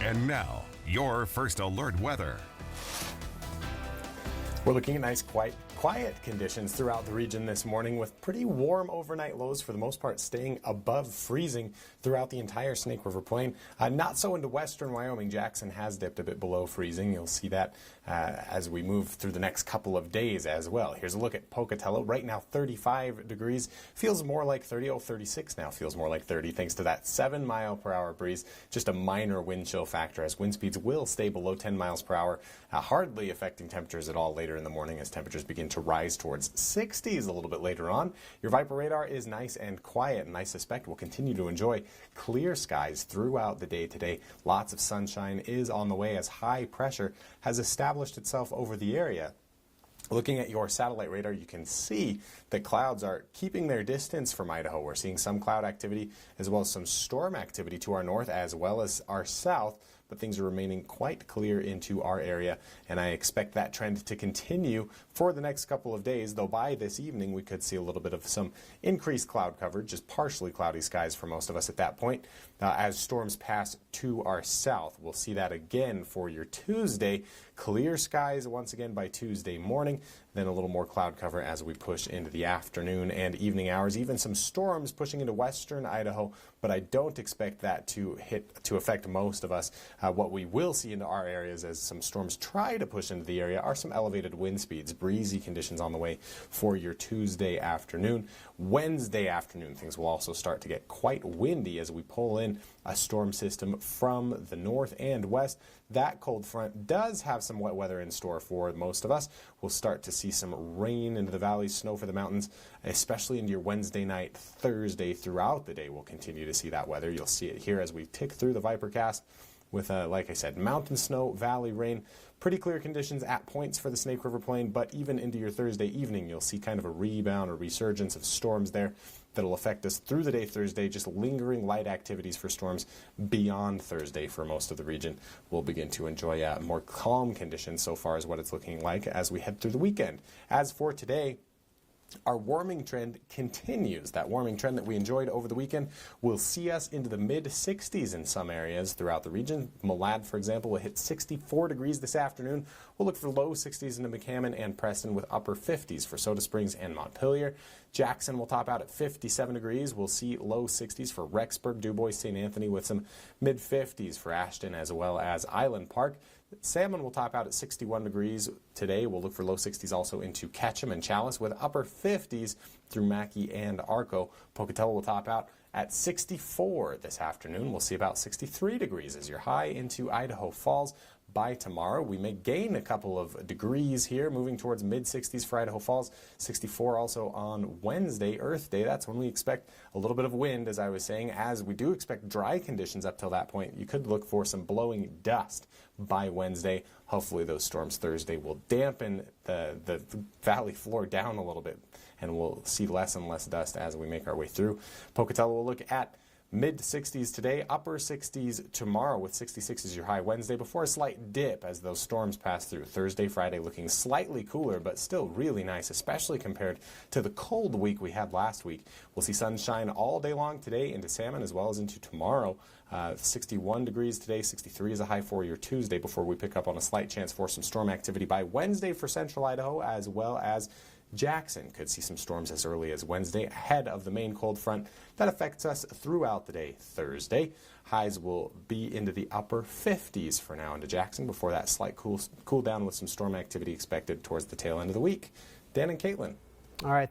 And now, your first alert weather. We're looking at nice, quiet conditions throughout the region this morning with pretty warm overnight lows for the most part staying above freezing throughout the entire Snake River Plain. Not so into western Wyoming. Jackson has dipped a bit below freezing. You'll see that as we move through the next couple of days as well. Here's a look at Pocatello. Right now 35 degrees. Feels more like 30. 36 now feels more like 30 thanks to that 7-mile-per-hour breeze. Just a minor wind chill factor as wind speeds will stay below 10 miles per hour, hardly affecting temperatures at all later in the morning as temperatures begin to rise towards 60s a little bit later on. Your VIPIR radar is nice and quiet, and I suspect we'll continue to enjoy clear skies throughout the day today. Lots of sunshine is on the way as high pressure has established itself over the area. Looking at your satellite radar, you can see that clouds are keeping their distance from Idaho. We're seeing some cloud activity as well as some storm activity to our north as well as our south, but things are remaining quite clear into our area, and I expect that trend to continue for the next couple of days, though by this evening we could see a little bit of some increased cloud coverage, just partially cloudy skies for most of us at that point. As storms pass to our south, we'll see that again for your Tuesday. Clear skies once again by Tuesday morning, then a little more cloud cover as we push into the afternoon and evening hours. Even some storms pushing into western Idaho, but I don't expect that to affect most of us. What we will see into our areas as some storms try to push into the area are some elevated wind speeds, breezy conditions on the way for your Tuesday afternoon. Wednesday afternoon, things will also start to get quite windy as we pull in a storm system from the north and west. That cold front does have some wet weather in store for most of us. We'll start to see some rain into the valleys, snow for the mountains, especially into your Wednesday night, Thursday. Throughout the day, we'll continue to see that weather. You'll see it here as we tick through the VIPIRcast with, like I said, mountain snow, valley rain, pretty clear conditions at points for the Snake River Plain, but even into your Thursday evening, you'll see kind of a rebound or resurgence of storms there that'll affect us through the day Thursday, just lingering light activities for storms beyond Thursday for most of the region. We'll begin to enjoy more calm conditions so far as what it's looking like as we head through the weekend. As for today, our warming trend continues. That warming trend that we enjoyed over the weekend will see us into the mid-60s in some areas throughout the region. Malad, for example, will hit 64 degrees this afternoon. We'll look for low 60s into McCammon and Preston with upper 50s for Soda Springs and Montpelier. Jackson will top out at 57 degrees. We'll see low 60s for Rexburg, Dubois, St. Anthony with some mid-50s for Ashton as well as Island Park. Salmon will top out at 61 degrees today. We'll look for low 60s also into Ketchum and Chalice with upper 50s through Mackay and Arco. Pocatello will top out at 64 this afternoon. We'll see about 63 degrees as your high into Idaho Falls. By tomorrow, we may gain a couple of degrees here, moving towards mid-60s for Idaho Falls. 64 also on Wednesday, Earth Day. That's when we expect a little bit of wind, as I was saying, as we do expect dry conditions up till that point. You could look for some blowing dust by Wednesday. Hopefully those storms Thursday will dampen the valley floor down a little bit, and we'll see less and less dust as we make our way through. Pocatello will look at mid-60s today, upper 60s tomorrow with 66 as your high Wednesday before a slight dip as those storms pass through. Thursday, Friday looking slightly cooler but still really nice, especially compared to the cold week we had last week. We'll see sunshine all day long today into Salmon as well as into tomorrow. 61 degrees today, 63 is a high for your Tuesday before we pick up on a slight chance for some storm activity by Wednesday for central Idaho as well as Jackson could see some storms as early as Wednesday ahead of the main cold front that affects us throughout the day Thursday. Highs will be into the upper 50s for now into Jackson before that slight cool down with some storm activity expected towards the tail end of the week. Dan and Caitlin. All right.